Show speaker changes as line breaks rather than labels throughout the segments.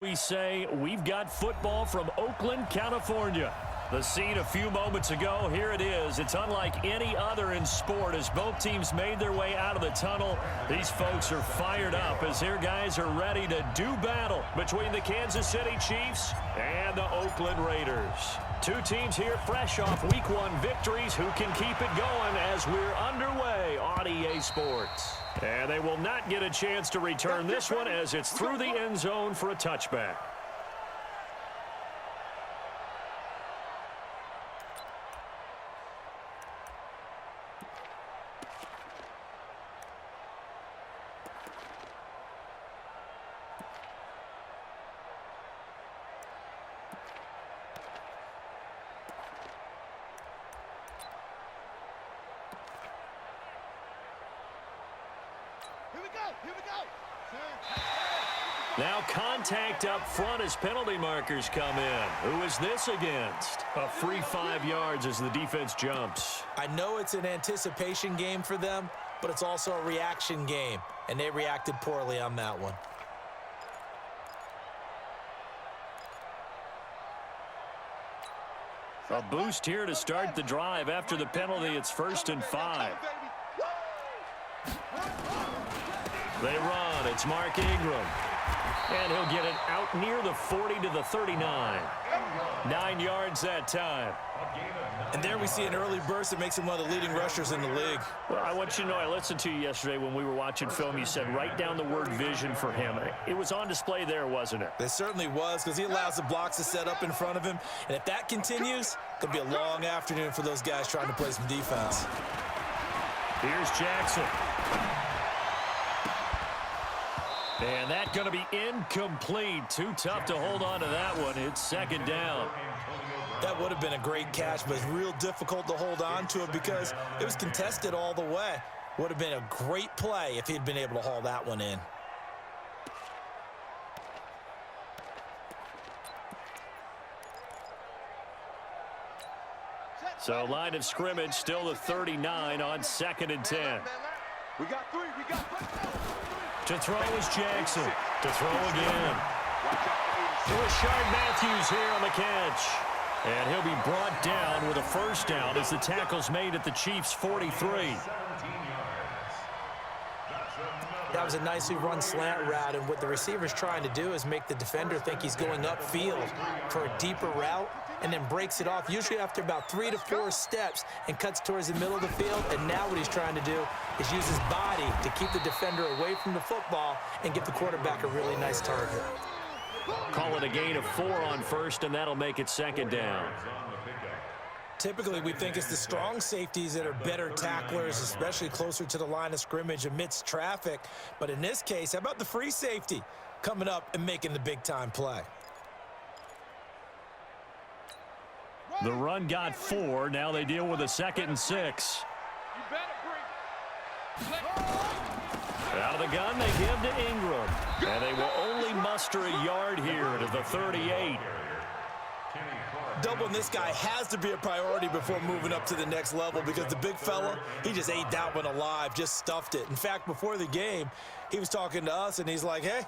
We say we've got football from Oakland, California. The scene a few moments ago, here it is. It's unlike any other in sport as both teams made their way out of the tunnel. These folks are fired up as their guys are ready to do battle between the Kansas City Chiefs and the Oakland Raiders. Two teams here fresh off Week 1 victories who can keep it going as we're underway on EA Sports. And they will not get a chance to return this one as it's through the end zone for a touchback. Now contact up front as penalty markers come in. Who is this against? A free 5 yards as the defense jumps.
I know it's an anticipation game for them, but it's also a reaction game, and they reacted poorly on that one.
A boost here to start the drive. After the penalty, it's 1st and 5. They run. It's Mark Ingram. And he'll get it out near the 40 to the 39. 9 yards that time.
And there we see an early burst that makes him one of the leading rushers in the league.
Well, I want you to know, I listened to you yesterday when we were watching film. You said write down the word vision for him. It was on display there, wasn't it?
It certainly was, because he allows the blocks to set up in front of him. And if that continues, it'll be a long afternoon for those guys trying to play some defense.
Here's Jackson. And that's going to be incomplete. Too tough to hold on to that one. It's 2nd down.
That would have been a great catch, but it's real difficult to hold on to it because it was contested all the way. Would have been a great play if he'd been able to haul that one in.
So line of scrimmage still the 39 on 2nd and 10.
We got 3. We got 3.
To throw is Jackson. To throw again. Rashard Matthews here on the catch. And he'll be brought down with a 1st down as the tackle's made at the Chiefs' 43.
That was a nicely run slant route, and what the receiver's trying to do is make the defender think he's going upfield for a deeper route and then breaks it off, usually after about 3 to 4 steps, and cuts towards the middle of the field. And now what he's trying to do is use his body to keep the defender away from the football and give the quarterback a really nice target.
Call it a gain of 4 on 1st, and that'll make it 2nd down.
Typically, we think it's the strong safeties that are better tacklers, especially closer to the line of scrimmage amidst traffic. But in this case, how about the free safety coming up and making the big-time play?
The run got 4. Now they deal with a 2nd and 6. Out of the gun, they give to Ingram. And they will only muster a yard here to the 38.
Doubling this guy has to be a priority before moving up to the next level because the big fella, he just ate that one alive, just stuffed it. In fact, before the game, he was talking to us, and he's like, hey,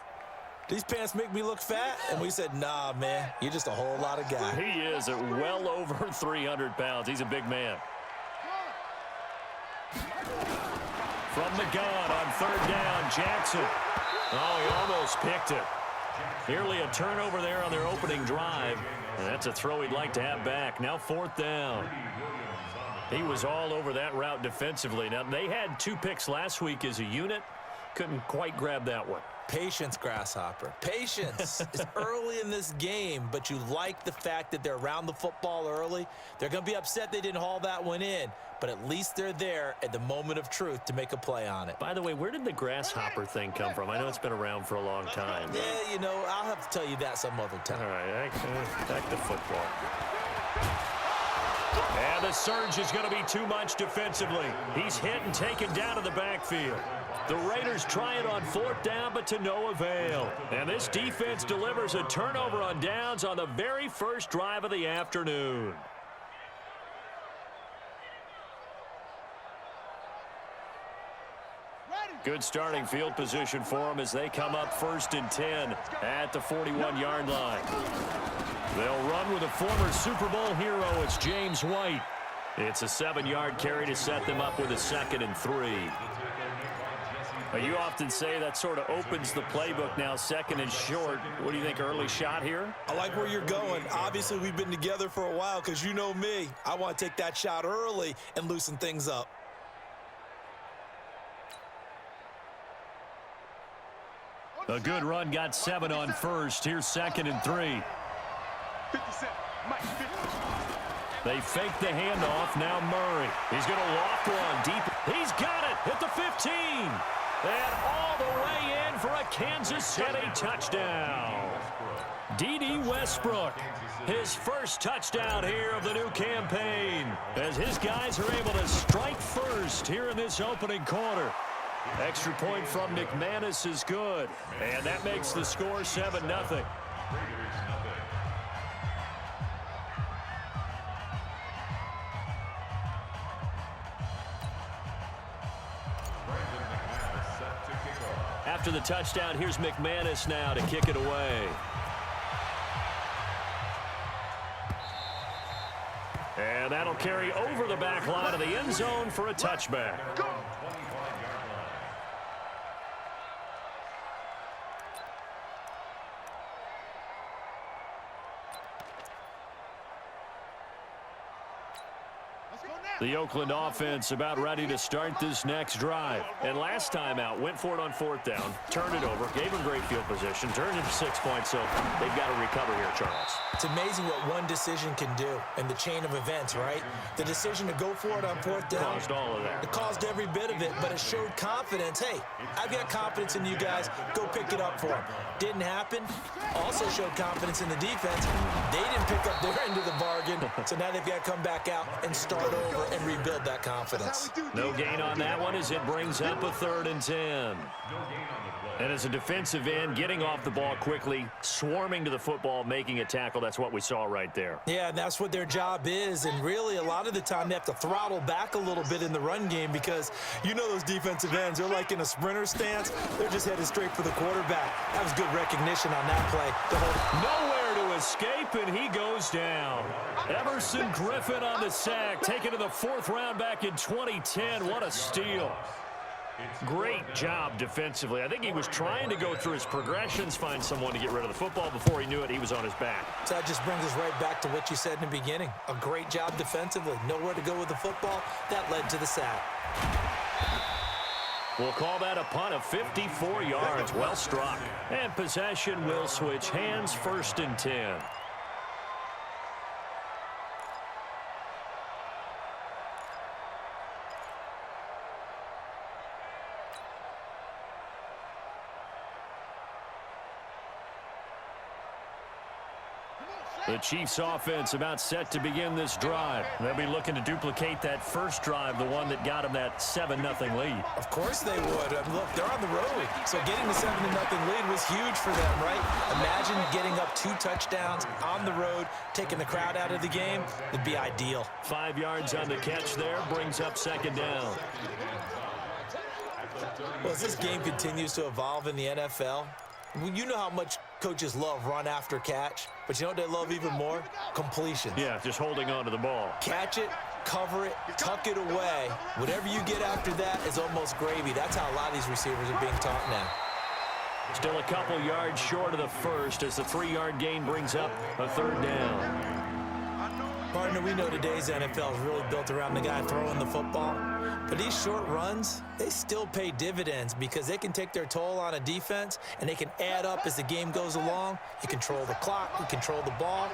these pants make me look fat? And we said, nah, man, you're just a whole lot of guy.
He is at well over 300 pounds. He's a big man. From the gun on 3rd down, Jackson. Oh, he almost picked it. Nearly a turnover there on their opening drive. And that's a throw he'd like to have back. Now 4th down. He was all over that route defensively. Now, they had 2 picks last week as a unit. Couldn't quite grab that one.
Patience, Grasshopper. Patience. It's early in this game, but you like the fact that they're around the football early. They're going to be upset they didn't haul that one in, but at least they're there at the moment of truth to make a play on it.
By the way, where did the grasshopper thing come from? I know it's been around for a long time.
Yeah, you know, I'll have to tell you that some other time.
All right, back to football. And the surge is going to be too much defensively. He's hit and taken down to the backfield. The Raiders try it on 4th down, but to no avail. And this defense delivers a turnover on downs on the very first drive of the afternoon.
Ready.
Good starting field position for them as they come up 1st and 10 at the 41-yard line. They'll run with a former Super Bowl hero. It's James White. It's a 7-yard carry to set them up with a 2nd and 3. You often say that sort of opens the playbook now, 2nd and short. What do you think, early shot here?
I like where you're going. Obviously, we've been together for a while because you know me. I want to take that shot early and loosen things up.
A good run got 7 on 1st. Here's 2nd and 3.
57. Mike, 50.
They fake the handoff. Now Murray. He's going to loft one deep. He's got it at the 15. And all the way in for a Kansas City touchdown. D.D. Westbrook, his first touchdown here of the new campaign, as his guys are able to strike first here in this opening quarter. Extra point from McManus is good, and that makes the score 7-0. After the touchdown, here's McManus now to kick it away. And that'll carry over the back line of the end zone for a touchback. The Oakland offense about ready to start this next drive. And last time out, went for it on 4th down, turned it over, gave them great field position, turned it to 6 points, so they've got to recover here, Charles.
It's amazing what one decision can do in the chain of events, right? The decision to go for it on 4th down.
Caused all of that.
It caused every bit of it, but it showed confidence. Hey, I've got confidence in you guys. Go pick it up for them. Didn't happen. Also showed confidence in the defense. They didn't pick up their end of the bargain, so now they've got to come back out and start over and rebuild that confidence.
No gain on that one as it brings up a 3rd and 10. And as a defensive end, getting off the ball quickly, swarming to the football, making a tackle, that's what we saw right there.
Yeah, and that's what their job is, and really a lot of the time they have to throttle back a little bit in the run game because you know those defensive ends, they're like in a sprinter stance. They're just headed straight for the quarterback. That was good recognition on that play.
Nowhere to escape, and he goes down. Emerson Griffin on the sack, taken to the 4th round back in 2010. What a steal. Great job defensively. I think he was trying to go through his progressions, find someone to get rid of the football. Before he knew it, he was on his back.
So that just brings us right back to what you said in the beginning. A great job defensively. Nowhere to go with the football. That led to the sack.
We'll call that a punt of 54 yards. Well struck. And possession will switch hands, 1st and 10. The Chiefs offense about set to begin this drive. They'll be looking to duplicate that first drive, the one that got them that 7-0 lead.
Of course they would. Look, they're on the road. So getting the 7-0 lead was huge for them, right? Imagine getting up 2 touchdowns on the road, taking the crowd out of the game. It'd be ideal.
5 yards on the catch there, brings up 2nd down.
Well, as this game continues to evolve in the NFL, you know how much coaches love run after catch, but you know what they love even more? Completion.
Yeah, just holding on to the ball.
Catch it, cover it, tuck it away. Whatever you get after that is almost gravy. That's how a lot of these receivers are being taught now.
Still a couple yards short of the first as the 3-yard gain brings up a 3rd down.
Partner, we know today's NFL is really built around the guy throwing the football. But these short runs, they still pay dividends because they can take their toll on a defense and they can add up as the game goes along. You control the clock, you control the ball,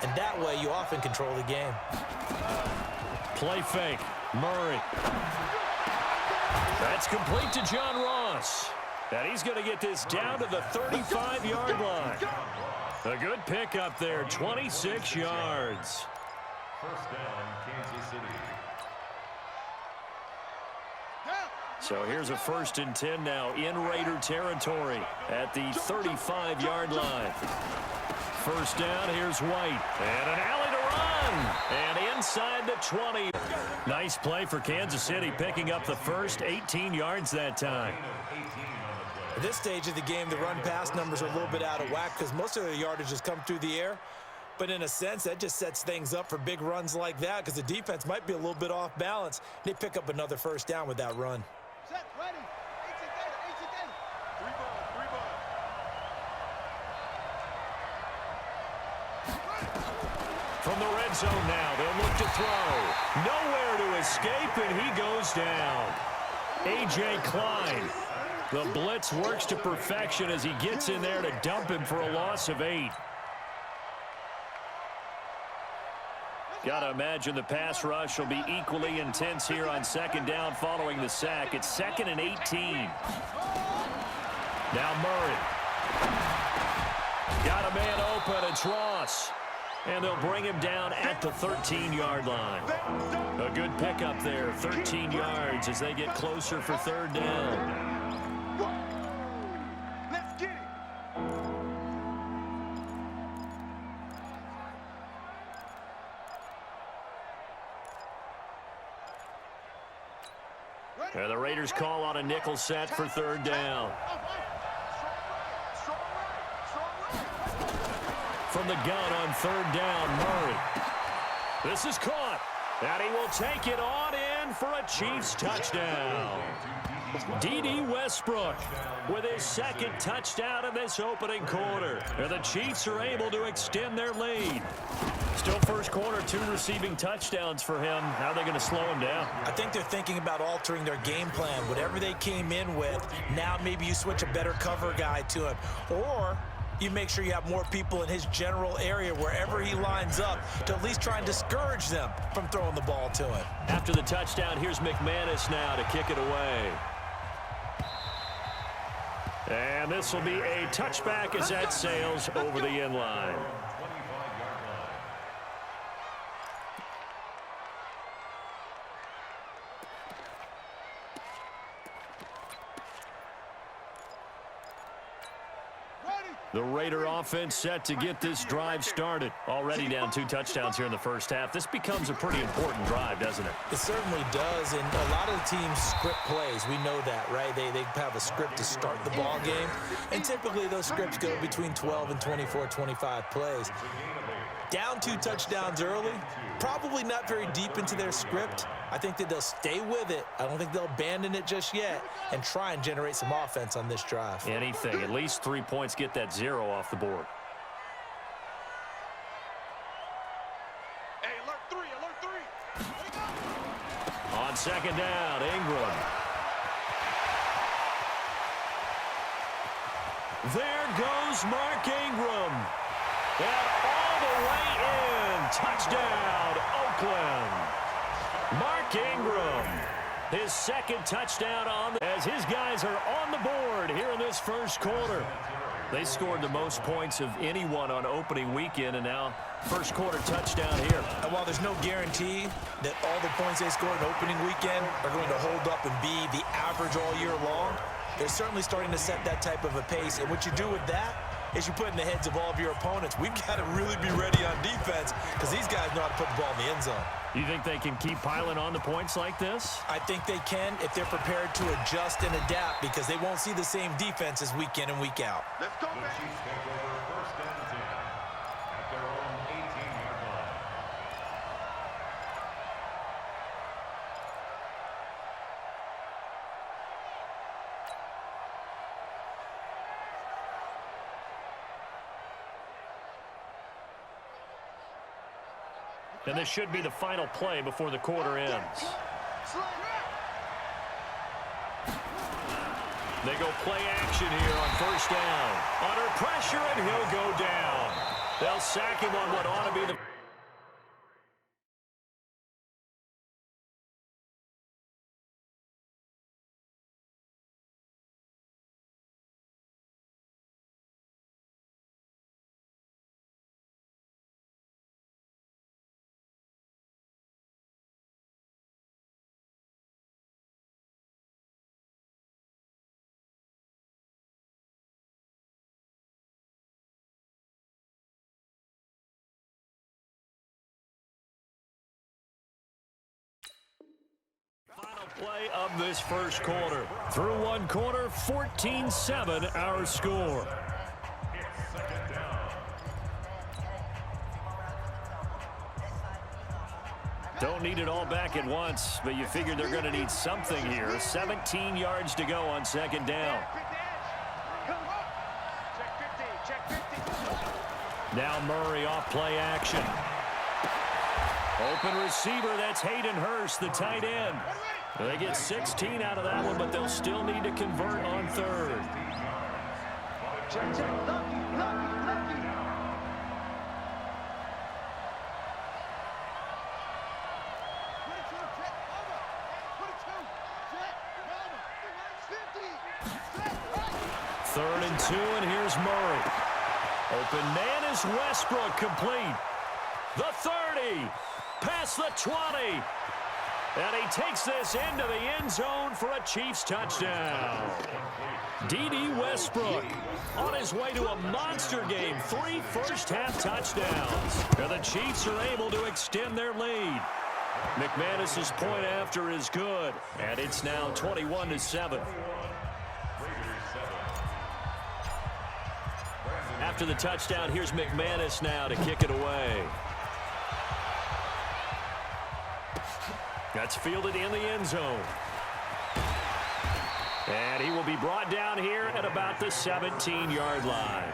and that way you often control the game.
Play fake. Murray. That's complete to John Ross. And he's going to get this down to the 35-yard line. A good pick up there, 26 yards.
1st down, Kansas City.
So here's a 1st and 10 now in Raider territory at the 35-yard line. 1st down, here's White. And an alley to run. And inside the 20. Nice play for Kansas City, picking up the first 18 yards that time.
At this stage of the game, the run-pass numbers are a little bit out of whack because most of their yardage has come through the air. But in a sense, that just sets things up for big runs like that because the defense might be a little bit off balance. They pick up another first down with that run.
Set, ready. 3 ball.
From the red zone now, they'll look to throw. Nowhere to escape, and he goes down. A.J. Klein. The blitz works to perfection as he gets in there to dump him for a loss of 8. Got to imagine the pass rush will be equally intense here on second down following the sack. It's 2nd and 18. Now Murray. Got a man open. It's Ross. And they'll bring him down at the 13-yard line. A good pickup there, 13 yards as they get closer for third down.
Let's get it.
And the Raiders call on a nickel set for third down. From the gun on third down, Murray. This is caught. And he will take it on in for a Chiefs touchdown. D.D. Westbrook with his second touchdown in this opening quarter. And the Chiefs are able to extend their lead. Still first quarter, 2 receiving touchdowns for him. How are they going to slow him down?
I think they're thinking about altering their game plan. Whatever they came in with, now maybe you switch a better cover guy to him. Or you make sure you have more people in his general area wherever he lines up to at least try and discourage them from throwing the ball to him.
After the touchdown, here's McManus now to kick it away. And this will be a touchback as that sails over the end line. The Raider offense set to get this drive started. Already down 2 touchdowns here in the first half. This becomes a pretty important drive, doesn't it?
It certainly does, and a lot of the teams script plays. We know that, right? They have a script to start the ball game, and typically those scripts go between 12 and 24, 25 plays. Down 2 touchdowns early, probably not very deep into their script. I think that they'll stay with it. I don't think they'll abandon it just yet and try and generate some offense on this drive.
Anything. At least 3 points, get that 0 off the board.
Hey, alert 3.
On second down, Ingram. There goes Mark Ingram. And all the way in. Touchdown, Oakland. Mark Ingram, his second touchdown as his guys are on the board here in this first quarter. They scored the most points of anyone on opening weekend, and now first quarter touchdown here.
And while there's no guarantee that all the points they scored in opening weekend are going to hold up and be the average all year long, they're certainly starting to set that type of a pace. And what you do with that is you put in the heads of all of your opponents, we've got to really be ready on defense because these guys know how to put the ball in the end zone.
You think they can keep piling on the points like this?
I think they can if they're prepared to adjust and adapt because they won't see the same defenses week in and week out.
Let's go, man. Chiefs take over first down and 10 at their own 18-yard line.
And this should be the final play before the quarter ends. They go play action here on first down. Under pressure, and he'll go down. They'll sack him on what ought to be the Play of this first quarter. Through one quarter, 14-7 our score. Don't need it all back at once, but you figure they're going to need something here. 17 yards to go on second down. Now Murray off play action. Open receiver, that's Hayden Hurst, the tight end. They get 16 out of that one, but they'll still need to convert on third. Third and 2, and here's Murray. Open man is Westbrook, complete. The 30, past the 20. And he takes this into the end zone for a Chiefs touchdown. D.D. Westbrook on his way to a monster game. 3 first-half touchdowns. And the Chiefs are able to extend their lead. McManus's point after is good. And it's now 21-7. After the touchdown, here's McManus now to kick it away. That's fielded in the end zone. And he will be brought down here at about the 17-yard line.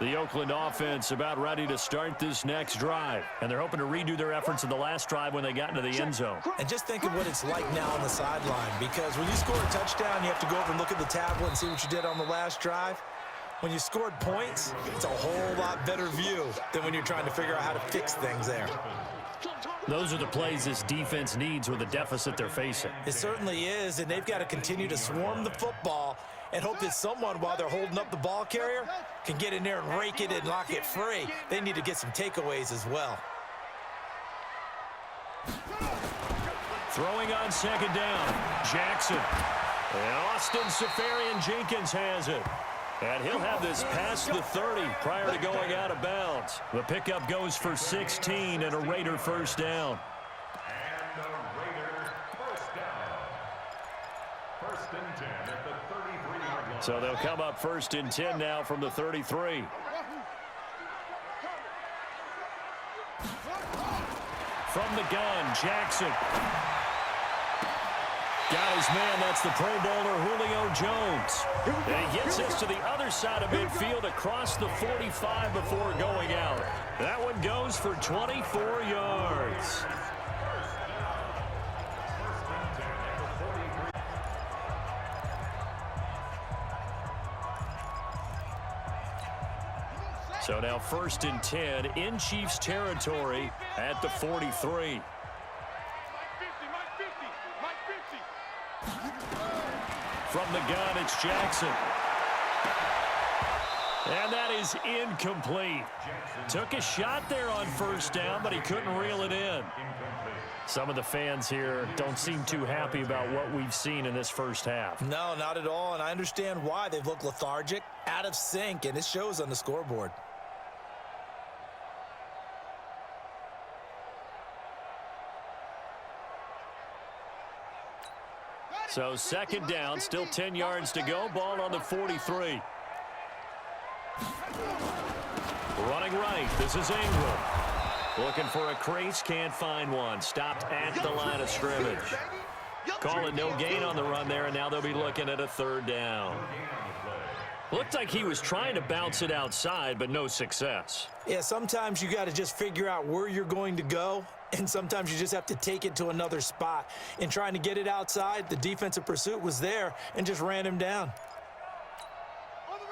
The Oakland offense about ready to start this next drive. And they're hoping to redo their efforts in the last drive when they got into the end zone.
And just think of what it's like now on the sideline, because when you score a touchdown, you have to go over and look at the tablet and see what you did on the last drive. When you scored points, it's a whole lot better view than when you're trying to figure out how to fix things there.
Those are the plays this defense needs with the deficit they're facing.
It certainly is, and they've got to continue to swarm the football and hope that someone, while they're holding up the ball carrier, can get in there and rake it and lock it free. They need to get some takeaways as well.
Throwing on second down, Jackson. And Austin Seferian-Jenkins has it. And he'll have this past the 30 prior to going out of bounds. The pickup goes for 16 and a Raider first down.
And the Raider first down. First and 10 at the 33-yard line.
So they'll come up first and 10 now from the 33. From the gun, Jackson. Got his man, that's the Pro Bowler Julio Jones. And he gets us to the other side of midfield across the 45 before going out. That one goes for 24 yards. So now first and 10 in Chiefs territory at the 43. From the gun, it's Jackson. And that is incomplete. Took a shot there on first down, but he couldn't reel it in. Some of the fans here don't seem too happy about what we've seen in this first half.
No, not at all, and I understand why. They've looked lethargic, out of sync, and it shows on the scoreboard.
So second down, still 10 yards to go. Ball on the 43. Running right, this is Ingram. Looking for a crease, can't find one. Stopped at the line of scrimmage. Call it no gain on the run there, and now they'll be looking at a third down. Looked like he was trying to bounce it outside, but no success.
Yeah, sometimes you got to just figure out where you're going to go, and sometimes you just have to take it to another spot. In trying to get it outside, the defensive pursuit was there and just ran him down.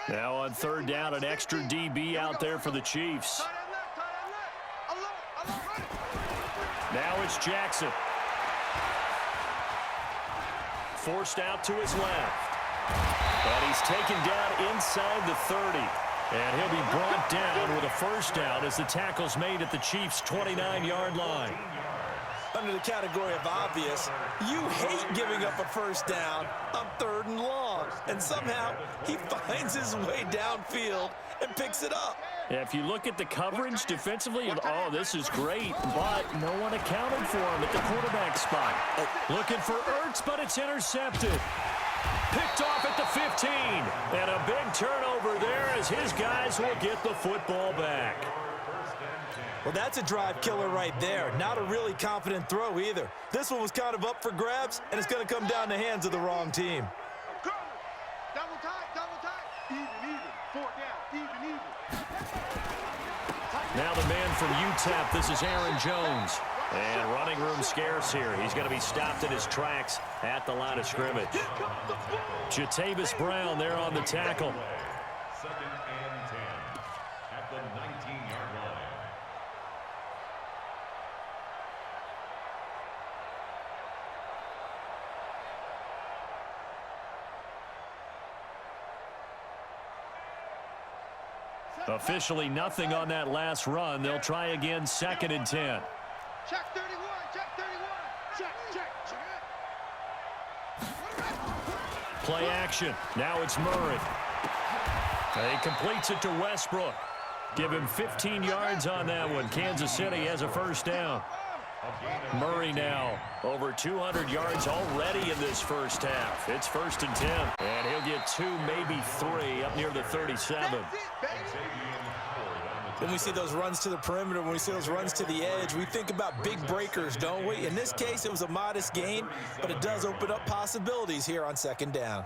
Now on third down, an extra DB out there for the Chiefs. Now it's Jackson. Forced out to his left. But he's taken down inside the 30. And he'll be brought down with a first down as the tackle's made at the Chiefs' 29-yard line.
under the category of obvious. You hate giving up a first down on 3rd and long. And somehow he finds his way downfield and picks it up.
Yeah, if you look at the coverage defensively, oh, this is great, but no one accounted for him at the quarterback spot. Looking for Ertz, but it's intercepted. Picked off at the 15. And a big turnover there as his guys will get the football back.
Well, that's a drive killer right there. Not a really confident throw either. This one was kind of up for grabs, and it's going to come down the hands of the wrong team.
Double tight. Even. 4 down, even.
Now the man from UTEP, this is Aaron Jones. And running room scarce here. He's going to be stopped in his tracks at the line of scrimmage. Jatavis Brown there on the tackle.
2nd and 10 at the 19-yard line.
Officially nothing on that last run. They'll try again 2nd and 10.
Check 31. Check.
Play action. Now it's Murray. He completes it to Westbrook. Give him 15 yards on that one. Kansas City has a first down. Murray now over 200 yards already in this first half. It's 1st and 10. And he'll get 2, maybe 3 up near the 37.
When we see those runs to the perimeter, when we see those runs to the edge, we think about big breakers, don't we? In this case, it was a modest gain, but it does open up possibilities here on 2nd down.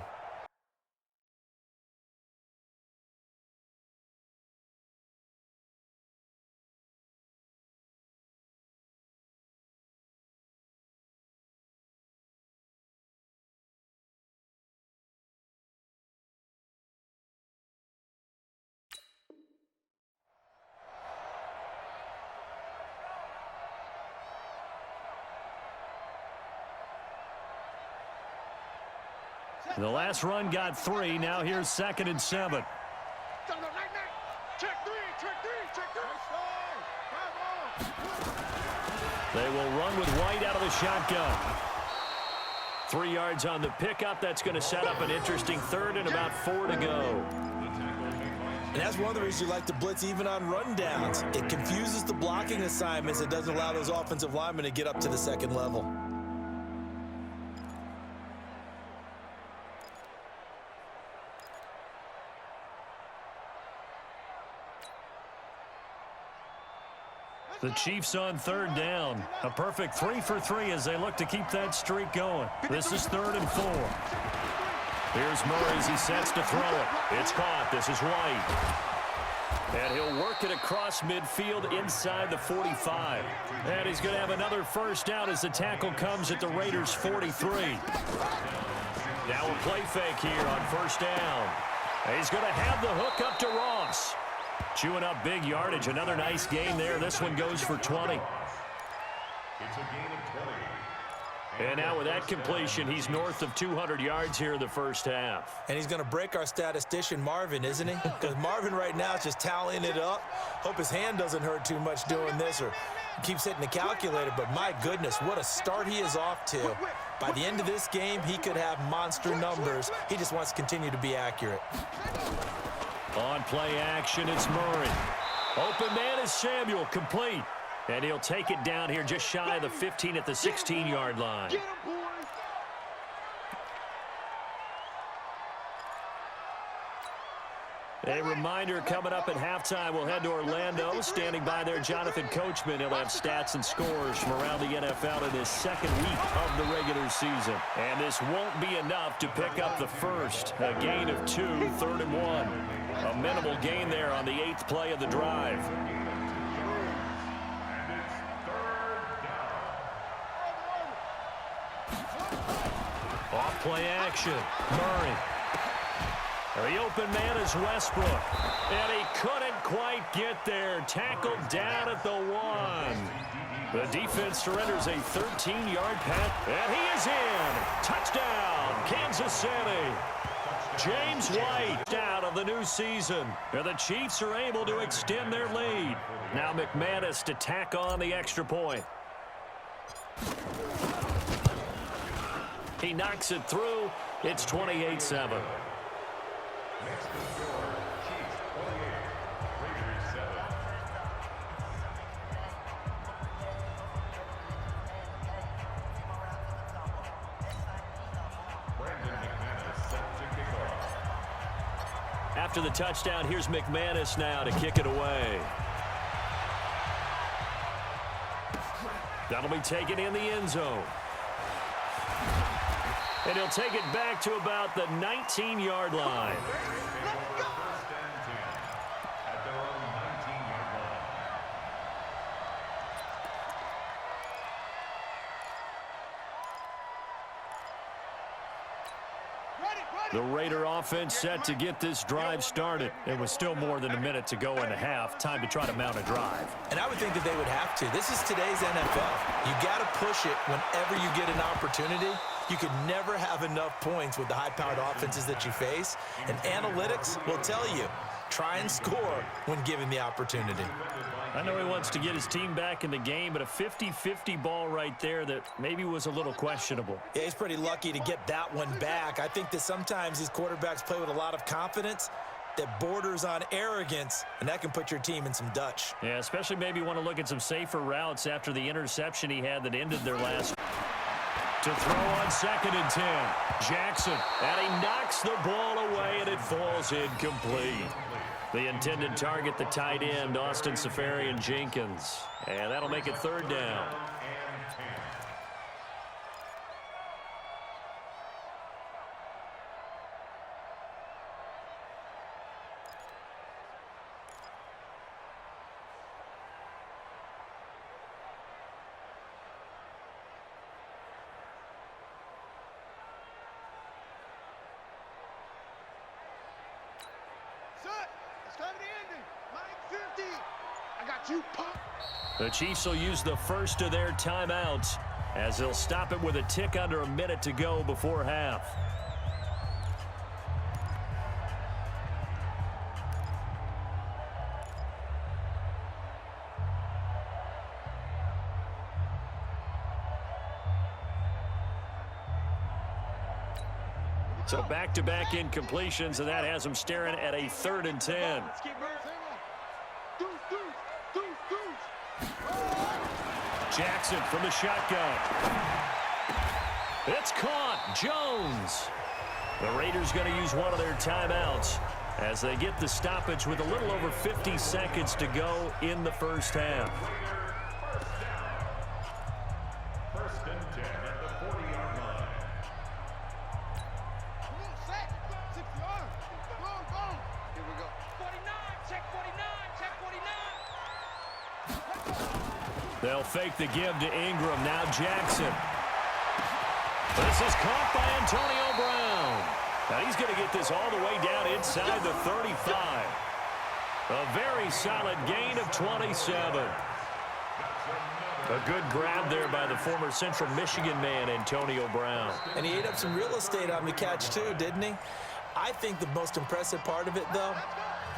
The last run got 3. Now here's 2nd and 7.
Check three.
They will run with White out of the shotgun. 3 yards on the pickup. That's going to set up an interesting 3rd and about 4 to go.
And that's one of the reasons you like to blitz even on rundowns. It confuses the blocking assignments. It doesn't allow those offensive linemen to get up to the 2nd level.
The Chiefs on 3rd down. A perfect 3 for 3 as they look to keep that streak going. This is 3rd and 4. Here's Murray as he sets to throw it. It's caught. This is White. And he'll work it across midfield inside the 45. And he's going to have another first down as the tackle comes at the Raiders' 43. Now a play fake here on 1st down. He's going to have the hook up to Ross. Chewing up big yardage. Another nice gain there. This one goes for 20.
It's a gain of 20.
And now with that completion, he's north of 200 yards here in the first half.
And he's going to break our statistician, Marvin, isn't he? Because Marvin right now is just tallying it up. Hope his hand doesn't hurt too much doing this or keeps hitting the calculator. But my goodness, what a start he is off to. By the end of this game, he could have monster numbers. He just wants to continue to be accurate.
On play action, it's Murray. Open man is Samuel, complete. And he'll take it down here just shy of the 15 at the 16-yard line. A reminder coming up at halftime, we'll head to Orlando. Standing by there, Jonathan Coachman. He'll have stats and scores from around the NFL in his 2nd week of the regular season. And this won't be enough to pick up the first. A gain of 2, 3rd and 1. A minimal gain there on the 8th play of the drive. Off play action. Murray. The open man is Westbrook. And he couldn't quite get there. Tackled down at the 1. The defense surrenders a 13-yard pass. And he is in. Touchdown, Kansas City. James White out of the new season. And the Chiefs are able to extend their lead. Now McManus to tack on the extra point. He knocks it through. It's 28-7. After the touchdown, here's McManus now to kick it away. That'll be taken in the end zone. And he'll take it back to about the 19-yard line. The Raider offense set to get this drive started. It was still more than a minute to go in the half. Time to try to mount a drive.
And I would think that they would have to. This is today's NFL. You got to push it whenever you get an opportunity. You could never have enough points with the high-powered offenses that you face. And analytics will tell you, try and score when given the opportunity.
I know he wants to get his team back in the game, but a 50-50 ball right there that maybe was a little questionable.
Yeah, he's pretty lucky to get that one back. I think that sometimes these quarterbacks play with a lot of confidence that borders on arrogance, and that can put your team in some Dutch.
Yeah, especially maybe want to look at some safer routes after the interception he had that ended their last. To throw on 2nd and 10. Jackson, and he knocks the ball away, and it falls incomplete. The intended target, the tight end, Austin Safarian-Jenkins. And that'll make it 3rd down. The Chiefs will use the first of their timeouts as they'll stop it with a tick under a minute to go before half. So back-to-back incompletions, and that has them staring at a 3rd and 10. Jackson from the shotgun. It's caught. Jones. The Raiders going to use one of their timeouts as they get the stoppage with a little over 50 seconds to go in the first half.
First and 10 at the 40-yard line.
Here we go.
49, check 49, check 49.
They'll fake the give to Ingram. Now Jackson. This is caught by Antonio Brown. Now he's going to get this all the way down inside the 35. A very solid gain of 27. A good grab there by the former Central Michigan man, Antonio Brown.
And he ate up some real estate on the catch too, didn't he? I think the most impressive part of it, though,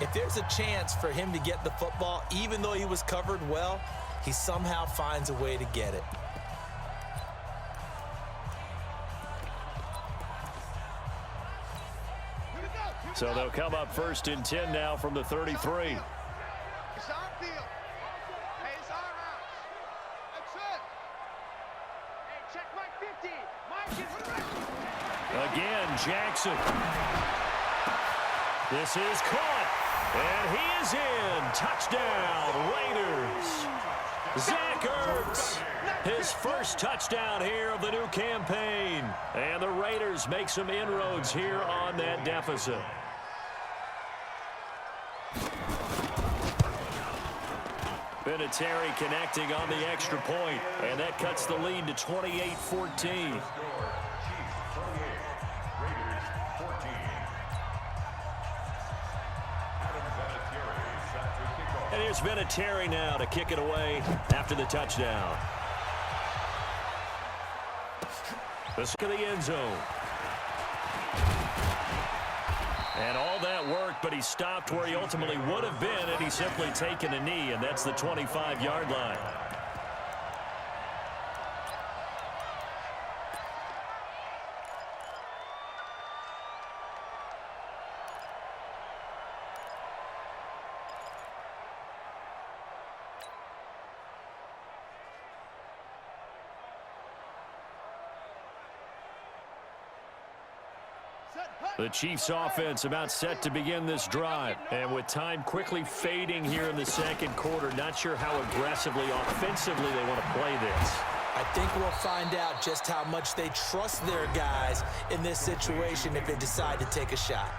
if there's a chance for him to get the football, even though he was covered well, he somehow finds a way to get it.
So they'll come up 1st and 10 now from the 33.
It's our field. Hey, it's our house. That's it. Hey, check Mike 50. Mike is ready.
Again, Jackson. This is caught. And he is in. Touchdown, Raiders. Zach Ertz, his first touchdown here of the new campaign. And the Raiders make some inroads here on that deficit. Vinatieri connecting on the extra point, and that cuts the lead to 28-14. And here's Vinatieri now to kick it away after the touchdown. This to the end zone. And all that work, but he stopped where he ultimately would have been, and he's simply taken a knee, and that's the 25-yard line. The Chiefs offense about set to begin this drive. And with time quickly fading here in the second quarter, not sure how aggressively, offensively they want to play this.
I think we'll find out just how much they trust their guys in this situation if they decide to take a shot.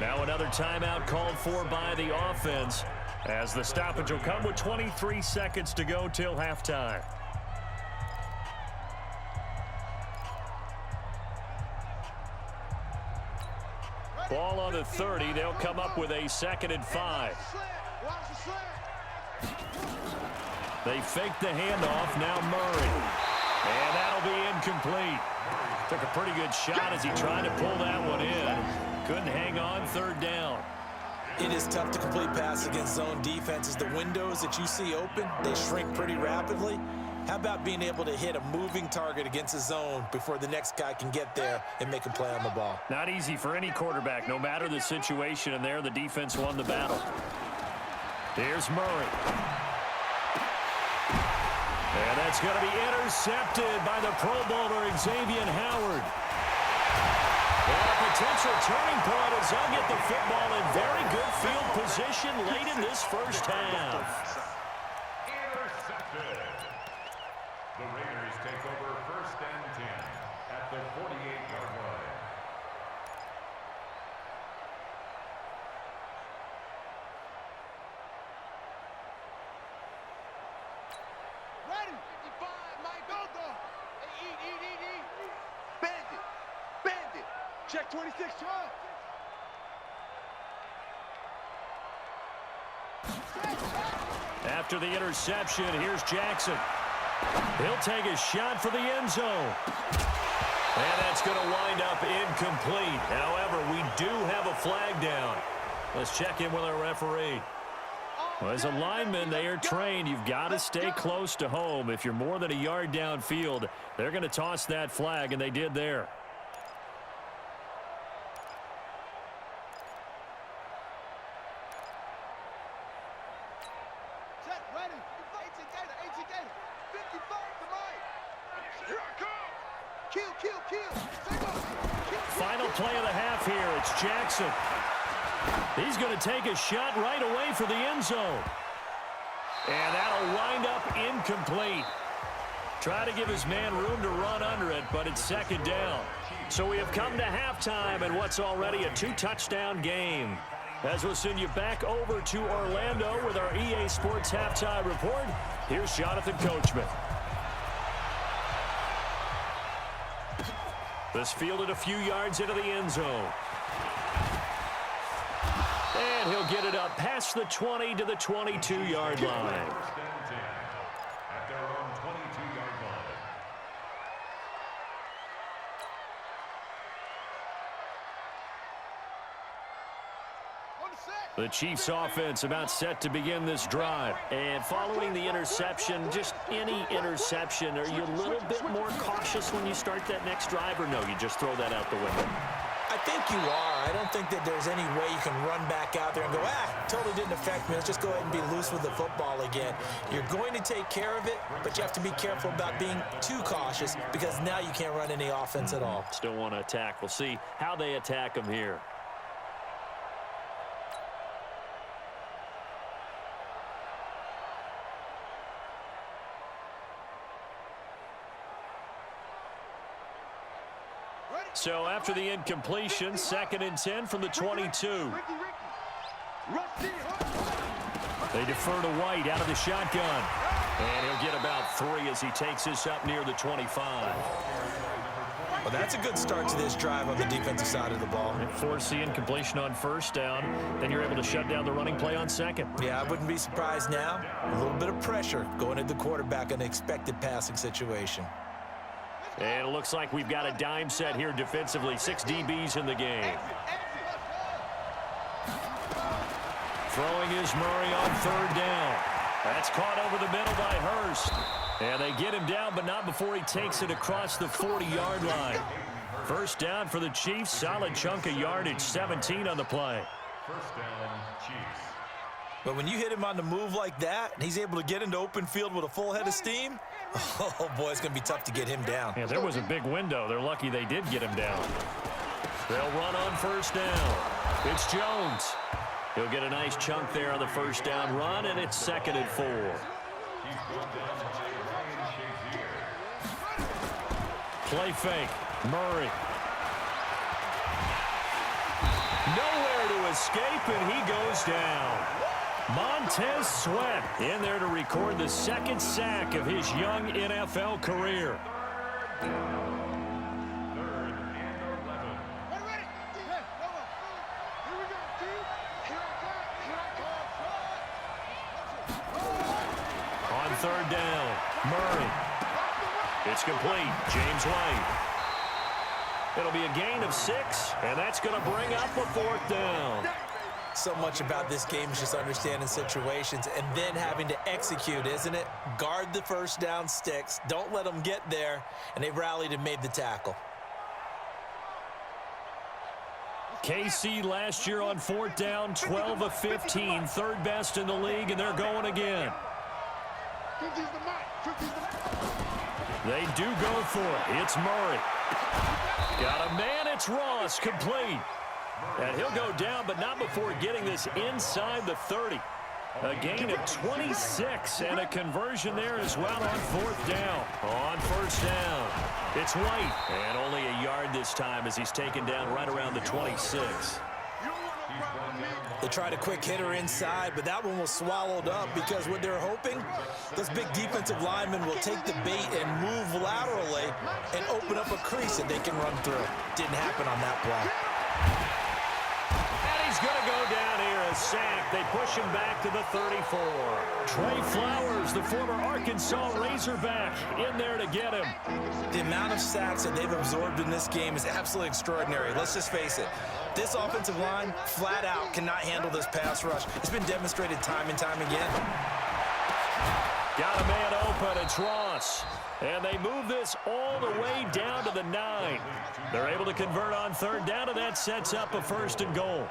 Now another timeout called for by the offense as the stoppage will come with 23 seconds to go till halftime. Ball on the 30. They'll come up with a 2nd and 5. They fake the handoff. Now Murray. And that'll be incomplete. Took a pretty good shot as he tried to pull that one in. Couldn't hang on. 3rd down.
It is tough to complete passes against zone defenses. The windows that you see open, they shrink pretty rapidly. How about being able to hit a moving target against a zone before the next guy can get there and make a play on the ball?
Not easy for any quarterback, no matter the situation, and there the defense won the battle. Here's Murray. And that's going to be intercepted by the Pro Bowler, Xavier Howard. And a potential turning point as they'll get the football in very good field position late in this first half.
Intercepted. The Raiders take over 1st and 10 at the 48-yard line.
Ready? 55, Mike. Go, go. Hey, eat. Bandit. Check 26, Charles.
After the interception, here's Jackson. He'll take a shot for the end zone. And that's going to wind up incomplete. However, we do have a flag down. Let's check in with our referee. Well, as a lineman, they are trained. You've got to stay close to home. If you're more than a yard downfield, they're going to toss that flag, and they did there.
Set, ready. 18 Gator. 55 to Mike. Here I come. Kill.
Final play of the half here. It's Jackson. He's going to take a shot right away for the end zone. And that'll wind up incomplete. Try to give his man room to run under it, but it's 2nd down. So we have come to halftime and what's already a 2-touchdown game. As we'll send you back over to Orlando with our EA Sports Halftime Report, here's Jonathan Coachman. This fielded a few yards into the end zone. And he'll get it up past the 20 to the 22-yard line.
1st and 10 at their own 22-yard line.
The Chiefs offense about set to begin this drive. And following the interception, just any interception, are you a little bit more cautious when you start that next drive, or no, you just throw that out the window?
I think you are. I don't think that there's any way you can run back out there and go, totally didn't affect me. Let's just go ahead and be loose with the football again. You're going to take care of it, but you have to be careful about being too cautious because now you can't run any offense at all.
Still want to attack. We'll see how they attack them here. So after the incompletion, 2nd and 10 from the 22. They defer to White out of the shotgun. And he'll get about 3 as he takes this up near the 25.
Well, that's a good start to this drive on the defensive side of the ball.
Force the incompletion on 1st down. Then you're able to shut down the running play on 2nd.
Yeah, I wouldn't be surprised now. A little bit of pressure going at the quarterback in an expected passing situation.
And it looks like we've got a dime set here defensively. 6 DBs in the game. Throwing is Murray on 3rd down. That's caught over the middle by Hurst. And they get him down, but not before he takes it across the 40-yard line. 1st down for the Chiefs. Solid chunk of yardage. 17 on the play.
1st down, Chiefs.
But when you hit him on the move like that, and he's able to get into open field with a full head of steam, oh, boy, it's going to be tough to get him down.
Yeah, there was a big window. They're lucky they did get him down. They'll run on first down. It's Jones. He'll get a nice chunk there on the first down run, and it's 2nd and 4. Play fake. Murray. Nowhere to escape, and he goes down. Montez Sweat in there to record the 2nd sack of his young NFL career. On 3rd down, Murray. It's complete. James White. It'll be a gain of 6, and that's going to bring up a 4th down.
So much about this game is just understanding situations and then having to execute, isn't it? Guard the first down sticks. Don't let them get there. And they rallied and made the tackle.
KC last year on 4th down, 12 of 15, 3rd best in the league, and they're going again. They do go for it. It's Murray. Got a man. It's Ross. Complete. And he'll go down, but not before getting this inside the 30. A gain of 26 and a conversion there as well on 4th down. On 1st down, it's White. And only a yard this time as he's taken down right around the 26.
They tried a quick hitter inside, but that one was swallowed up because what they're hoping, those big defensive linemen will take the bait and move laterally and open up a crease that they can run through. Didn't happen on that play.
He's going to go down here, a sack. They push him back to the 34. Trey Flowers, the former Arkansas Razorback, in there to get him.
The amount of sacks that they've absorbed in this game is absolutely extraordinary. Let's just face it. This offensive line, flat out, cannot handle this pass rush. It's been demonstrated time and time again.
Got a man open. It's Ross. And they move this all the way down to the 9. They're able to convert on 3rd down, and that sets up a 1st and goal.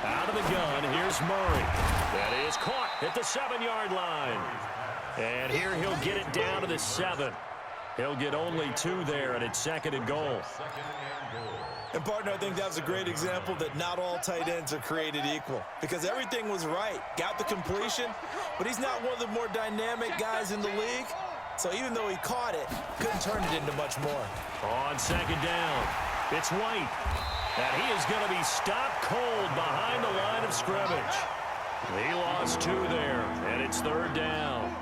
Out of the gun, here's Murray. That is caught at the 7-yard line. And here he'll get it down to the 7. He'll get only 2 there, and it's 2nd and goal.
And, partner, I think that was a great example that not all tight ends are created equal because everything was right. Got the completion, but he's not one of the more dynamic guys in the league. So even though he caught it, couldn't turn it into much more.
On 2nd down, it's White. And he is going to be stopped cold behind the line of scrimmage. He lost 2 there, and it's 3rd down.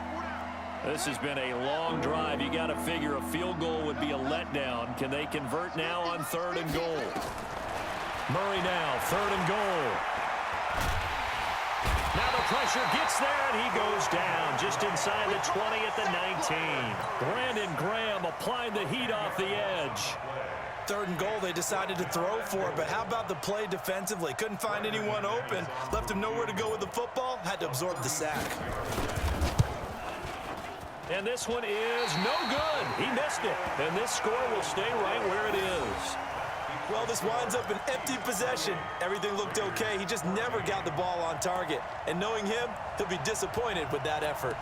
This has been a long drive. You got to figure a field goal would be a letdown. Can they convert now on 3rd and goal? Murray now, 3rd and goal. Now the pressure gets there, and he goes down just inside the 20 at the 19. Brandon Graham applying the heat off the edge.
3rd and goal, they decided to throw for it, but how about the play defensively? Couldn't find anyone open, left him nowhere to go with the football, had to absorb the sack.
And this one is no good. He missed it. And this score will stay right where it is.
Well, this winds up an empty possession. Everything looked okay. He just never got the ball on target. And knowing him, he'll be disappointed with that effort.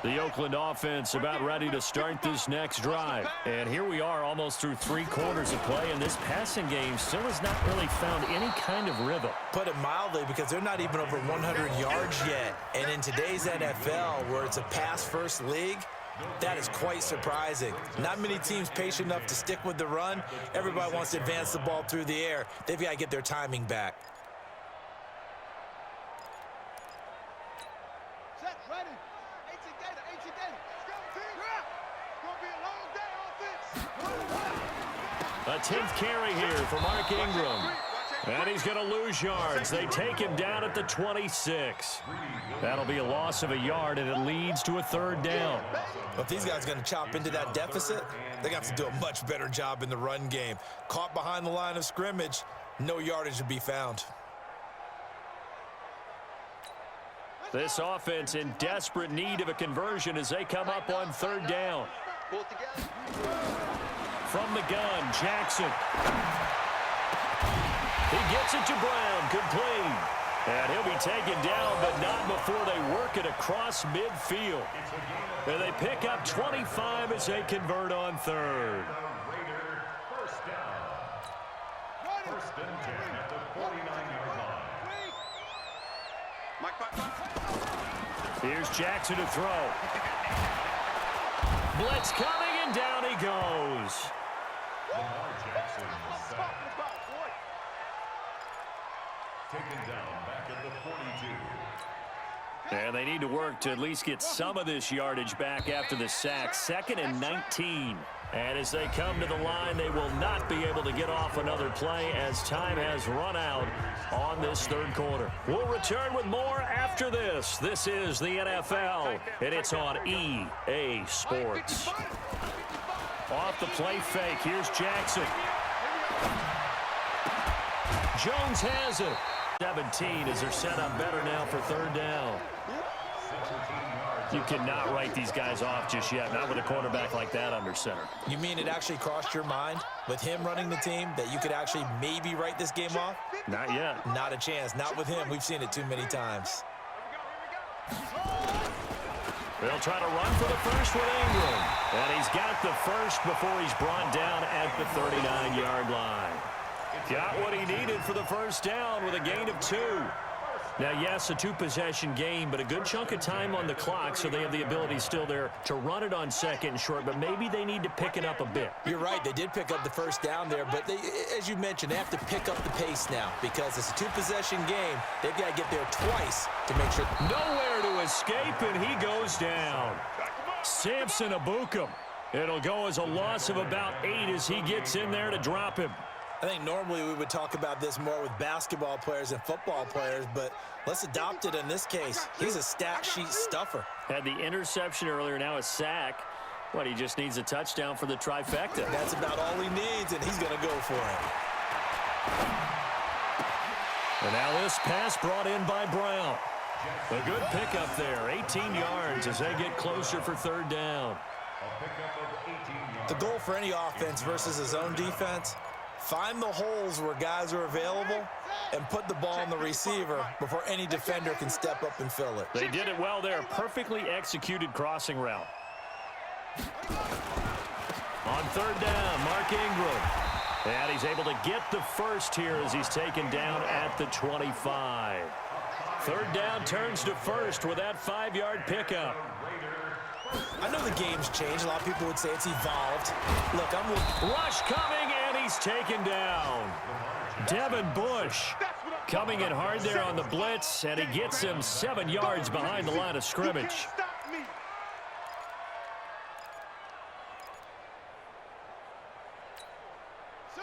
The Oakland offense about ready to start this next drive. And here we are almost through 3 quarters of play, and this passing game still has not really found any kind of rhythm.
Put it mildly, because they're not even over 100 yards yet. And in today's NFL, where it's a pass-first league, that is quite surprising. Not many teams patient enough to stick with the run. Everybody wants to advance the ball through the air. They've got to get their timing back.
A 10th carry here for Mark Ingram. And he's going to lose yards. They take him down at the 26. That'll be a loss of a yard, and it leads to a 3rd down.
If these guys are going to chop into that deficit, they're going to have to do a much better job in the run game. Caught behind the line of scrimmage, no yardage to be found.
This offense in desperate need of a conversion as they come up on 3rd down. From the gun, Jackson. He gets it to Brown, complete. And he'll be taken down, but not before they work it across midfield. And they pick up 25 as they convert on third.
Raider first down. First and 10 at the 49-yard line.
Here's Jackson to throw. Blitz coming, and down he goes.
Lamar Jackson sacked. Taken down back at the 42.
And they need to work to at least get some of this yardage back after the sack. 2nd and 19. And as they come to the line, they will not be able to get off another play as time has run out on this third quarter. We'll return with more after this. This is the NFL, and it's on EA Sports. Off the play fake, here's Jackson. Jones has it. 17 as they're set up better now for third down. You cannot write these guys off just yet, not with a quarterback like that under center.
You mean it actually crossed your mind with him running the team that you could actually maybe write this game off?
Not yet.
Not a chance. Not with him. We've seen it too many times.
They'll try to run for the first with Ingram. And he's got the first before he's brought down at the 39-yard line. Got what he needed for the first down with a gain of 2. Now, yes, a 2-possession game, but a good chunk of time on the clock, so they have the ability still there to run it on 2nd and short, but maybe they need to pick it up a bit.
You're right. They did pick up the first down there, but they, as you mentioned, they have to pick up the pace now because it's a 2-possession game. They've got to get there twice to make sure.
Nowhere to escape, and he goes down. Samson Abukum. It'll go as a loss of about 8 as he gets in there to drop him.
I think normally we would talk about this more with basketball players and football players, but let's adopt it in this case. He's a stat sheet stuffer.
Had the interception earlier, now a sack. What, he just needs a touchdown for the trifecta.
That's about all he needs, and he's going to go for it.
And now this pass brought in by Brown. A good pickup there, 18 yards as they get closer for third down.
The goal for any offense versus his own defense, find the holes where guys are available and put the ball on the receiver before any defender can step up and fill it.
They did it well there. Perfectly executed crossing route. On third down, Mark Ingram. And he's able to get the first here as he's taken down at the 25. Third down turns to first with that 5-yard pickup.
I know the game's changed. A lot of people would say it's evolved. Look, I'm with
Rush coming, and he's taken down. Devin Bush coming in hard there on the blitz, and he gets him 7 yards behind the line of scrimmage.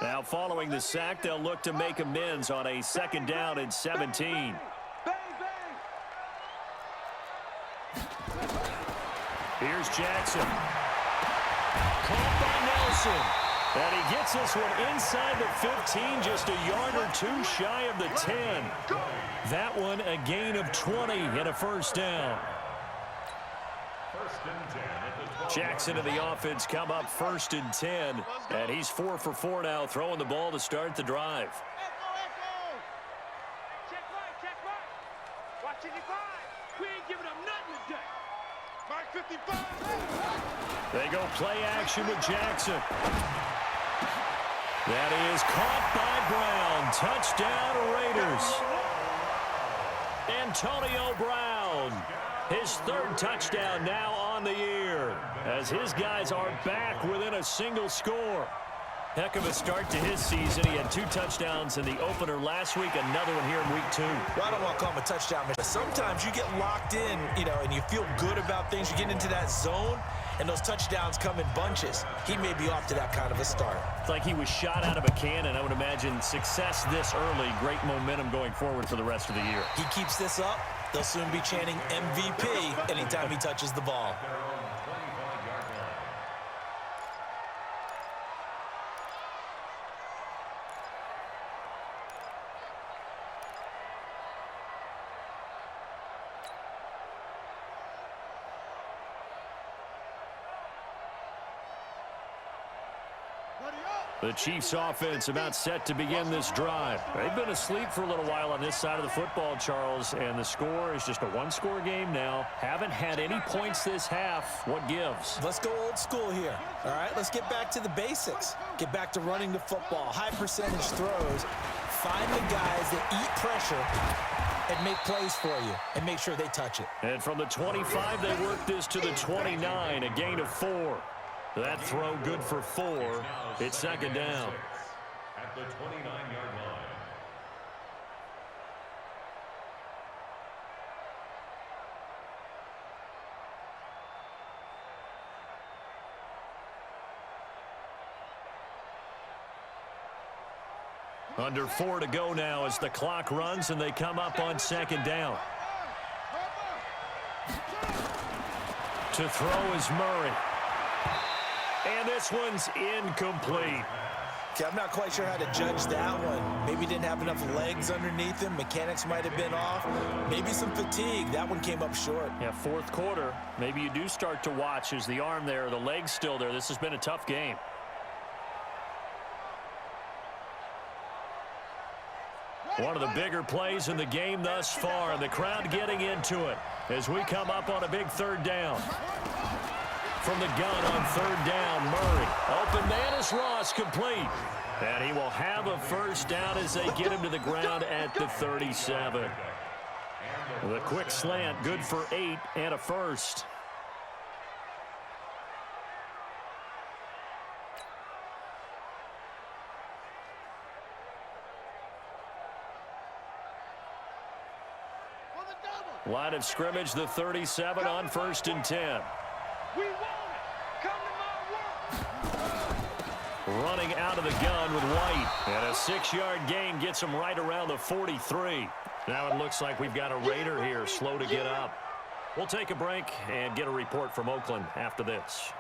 Now following the sack, they'll look to make amends on a 2nd down and 17. Here's Jackson. Caught by Nelson. And he gets this one inside the 15, just a yard or 2 shy of the 10. That one a gain of 20 and a first down. Jackson and the offense come up 1st and 10. And he's 4 for 4 now, throwing the ball to start the drive.
Check right. Watch 85. We ain't giving up nothing today. Mark 55.
They go play action with Jackson. That is caught by Brown. Touchdown Raiders. Antonio Brown. His 3rd touchdown now on the year as his guys are back within a single score. Heck of a start to his season. He had 2 touchdowns in the opener last week, another one here in week 2.
Well, I don't want to call him a touchdown, but sometimes you get locked in, and you feel good about things. You get into that zone, and those touchdowns come in bunches. He may be off to that kind of a start.
It's like he was shot out of a cannon. I would imagine success this early, great momentum going forward for the rest of the year.
He keeps this up, they'll soon be chanting MVP anytime he touches the ball.
Ready up.
The Chiefs offense about set to begin this drive. They've been asleep for a little while on this side of the football, Charles, and the score is just a one-score game now. Haven't had any points this half. What gives?
Let's go old school here. All right, let's get back to the basics. Get back to running the football, high percentage throws. Find the guys that eat pressure and make plays for you and make sure they touch it.
And from the 25, they work this to the 29, a gain of 4. That throw good for 4. It's second down.
At the 29-yard line.
Under 4 to go now as the clock runs and they come up on second down. To throw is Murray. And this one's incomplete.
Okay, I'm not quite sure how to judge that one. Maybe didn't have enough legs underneath him. Mechanics might have been off. Maybe some fatigue. That one came up short.
Yeah, fourth quarter. Maybe you do start to watch. Is the arm there, the leg's still there? This has been a tough game. One of the bigger plays in the game thus far. The crowd getting into it as we come up on a big third down. From the gun on third down, Murray. Open man is Ross, complete. And he will have a first down as they get him to the ground at the 37. The quick slant, good for 8 and a first. Line of scrimmage, the 37 on 1st and 10.
We want it. Come to my work.
Running out of the gun with White. And a 6-yard gain gets him right around the 43. Now it looks like we've got a Raider here, slow to get up. We'll take a break and get a report from Oakland after this.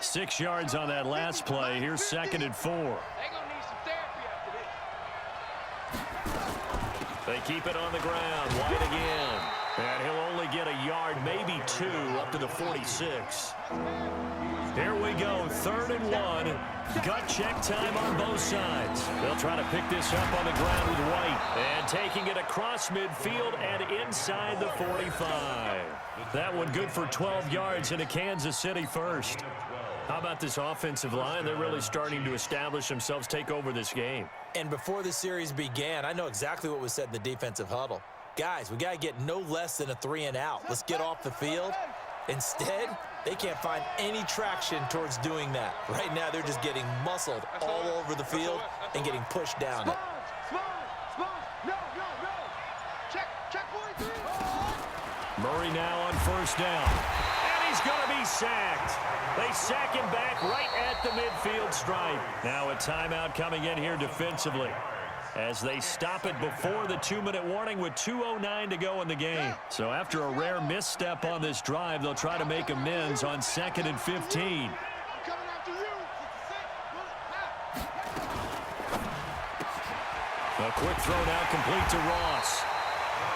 6 yards on that last play. Here's 2nd and 4.
They're going to need some therapy after this.
They keep it on the ground. White again. And he'll only get a yard, maybe 2, up to the 46. Here we go, 3rd and 1. Gut check time on both sides. They'll try to pick this up on the ground with White. And taking it across midfield and inside the 45. That one good for 12 yards into Kansas City first. How about this offensive line? They're really starting to establish themselves, take over this game.
And before the series began, I know exactly what was said in the defensive huddle. Guys, we got to get no less than a 3 and out. Let's get off the field. Instead, they can't find any traction towards doing that. Right now, they're just getting muscled all over the field and getting pushed down it.
No. Check 43.
Murray now on 1st down. And he's going to be sacked. They sack him back right at the midfield stripe. Now a timeout coming in here defensively as they stop it before the 2-minute warning with 2:09 to go in the game. So after a rare misstep on this drive, they'll try to make amends on 2nd and 15.
I'm coming after you.
A quick throw now complete to Ross.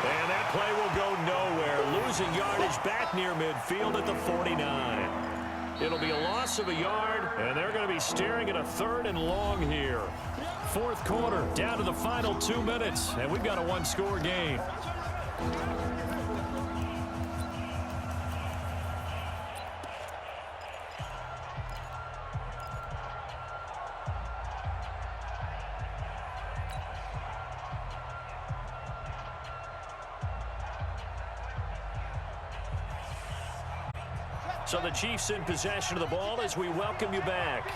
And that play will go nowhere. Losing yardage back near midfield at the 49. It'll be a loss of a yard, and they're going to be staring at a 3rd and long here. 4th quarter, down to the final 2 minutes, and we've got a 1-score game. So the Chiefs in possession of the ball as we welcome you back.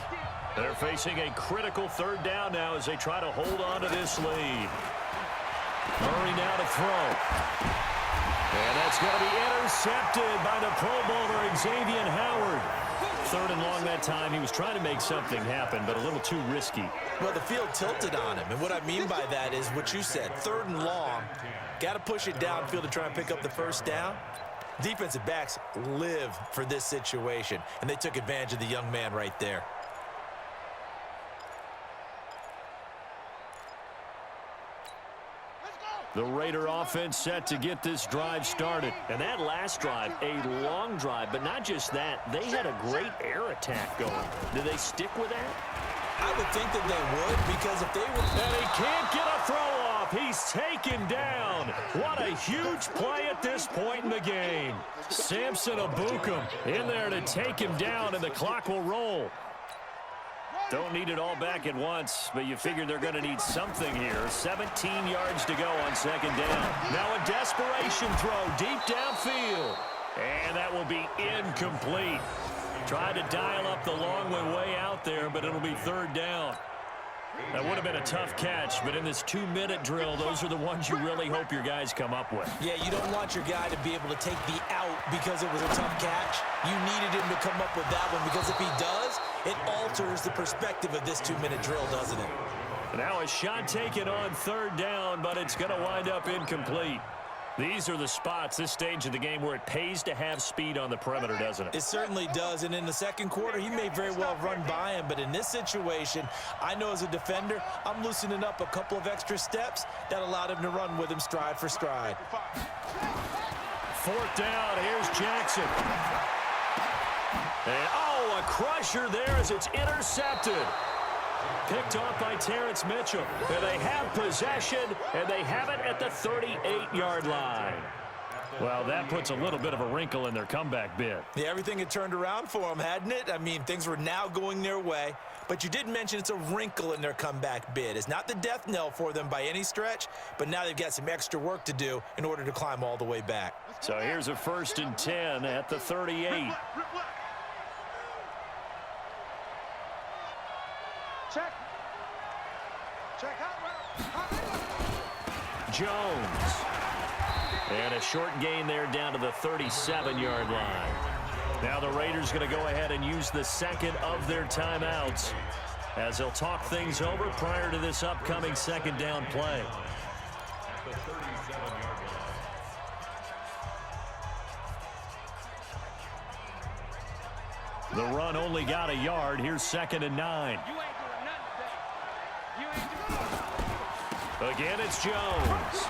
They're facing a critical 3rd down now as they try to hold on to this lead. Murray now to throw. And that's going to be intercepted by the Pro Bowler Xavier Howard. 3rd and long that time. He was trying to make something happen, but a little too risky.
Well, the field tilted on him, and what I mean by that is what you said, 3rd and long. Got to push it downfield to try and pick up the first down. Defensive backs live for this situation, and they took advantage of the young man right there.
The Raider offense set to get this drive started. And that last drive, a long drive, but not just that. They had a great air attack going. Do they stick with that?
I would think that they would, because if they were...
And he can't get a throw off. He's taken down. What a huge play at this point in the game. Samson Abukum in there to take him down, and the clock will roll. Don't need it all back at once, but you figure they're going to need something here. 17 yards to go on second down. Now a desperation throw deep downfield. And that will be incomplete. Tried to dial up the long way out there, but it'll be third down. That would have been a tough catch, but in this 2-minute drill, those are the ones you really hope your guys come up with.
Yeah, you don't want your guy to be able to take the out because it was a tough catch. You needed him to come up with that one, because if he does, it alters the perspective of this 2-minute drill, doesn't it?
Now a shot taken on third down, but it's going to wind up incomplete. These are the spots, this stage of the game, where it pays to have speed on the perimeter, doesn't it?
It certainly does, and in the second quarter, he may very well run by him, but in this situation, I know as a defender, I'm loosening up a couple of extra steps that allowed him to run with him stride for stride.
Fourth down, here's Jackson. And, oh, a crusher there as it's intercepted. Picked off by Terrence Mitchell. And they have possession, and they have it at the 38-yard line. Well, that puts a little bit of a wrinkle in their comeback bid.
Yeah, everything had turned around for them, hadn't it? I mean, things were now going their way. But you did mention it's a wrinkle in their comeback bid. It's not the death knell for them by any stretch, but now they've got some extra work to do in order to climb all the way back.
So here's a 1st and 10 at the 38.
Check. Check out.
Jones. And a short gain there down to the 37-yard line. Now the Raiders going to go ahead and use the second of their timeouts as they'll talk things over prior to this upcoming second down play. The run only got a yard. Here's 2nd and 9. Again, it's Jones.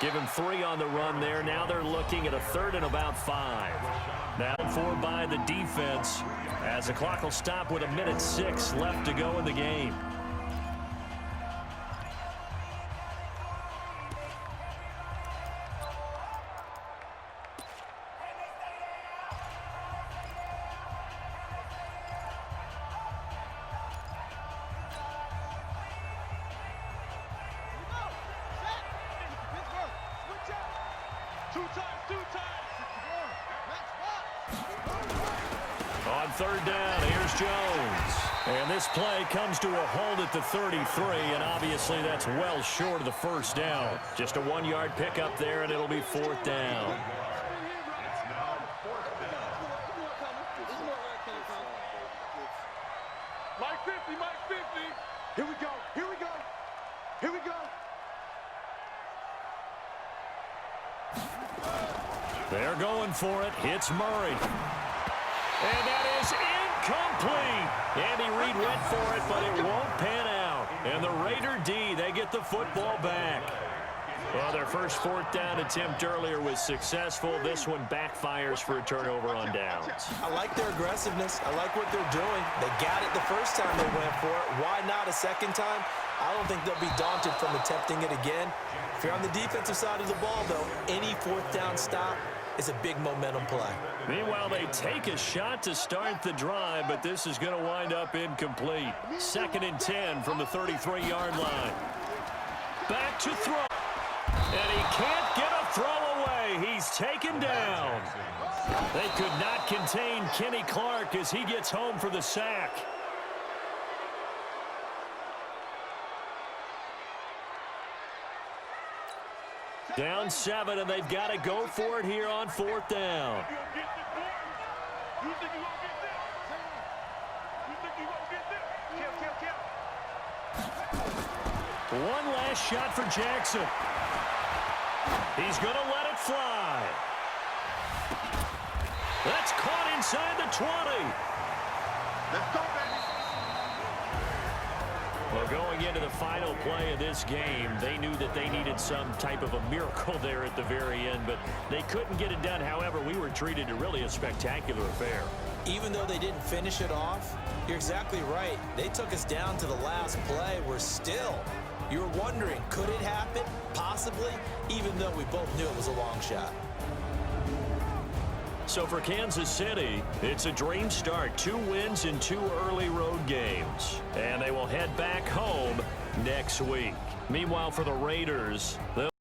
Give him 3 on the run there. Now they're looking at a 3rd and about 5. Now 4 by the defense as the clock will stop with 1:06 left to go in the game. On 3rd down, here's Jones. And this play comes to a halt at the 33, and obviously that's well short of the 1st down. Just a 1-yard pickup there, and it'll be 4th down.
Mike 50, Mike 50. Here we go, here we go, here we go.
They're going for it. Hits Murray. And that is incomplete. Andy Reid went for it, but it won't pan out. And the Raider D, they get the football back. Well, their first 4th down attempt earlier was successful. This one backfires for a turnover on downs.
I like their aggressiveness. I like what they're doing. They got it the first time they went for it. Why not a second time? I don't think they'll be daunted from attempting it again. If you're on the defensive side of the ball, though, any 4th down stop is a big momentum play.
Meanwhile, they take a shot to start the drive, but this is going to wind up incomplete. 2nd and 10 from the 33-yard line. Back to throw. And he can't get a throw away. He's taken down. They could not contain Kenny Clark as he gets home for the sack. Down 7, and they've got to go for it here on 4th down. One last shot for Jackson. He's going to let it fly. That's caught inside the 20.
Let's go, baby.
Well, going into the final play of this game, they knew that they needed some type of a miracle there at the very end, but they couldn't get it done. However, we were treated to really a spectacular affair.
Even though they didn't finish it off, you're exactly right. They took us down to the last play. You were wondering, could it happen? Possibly, even though we both knew it was a long shot.
So for Kansas City, it's a dream start. 2 wins in 2 early road games. And they will head back home next week. Meanwhile, for the Raiders, they'll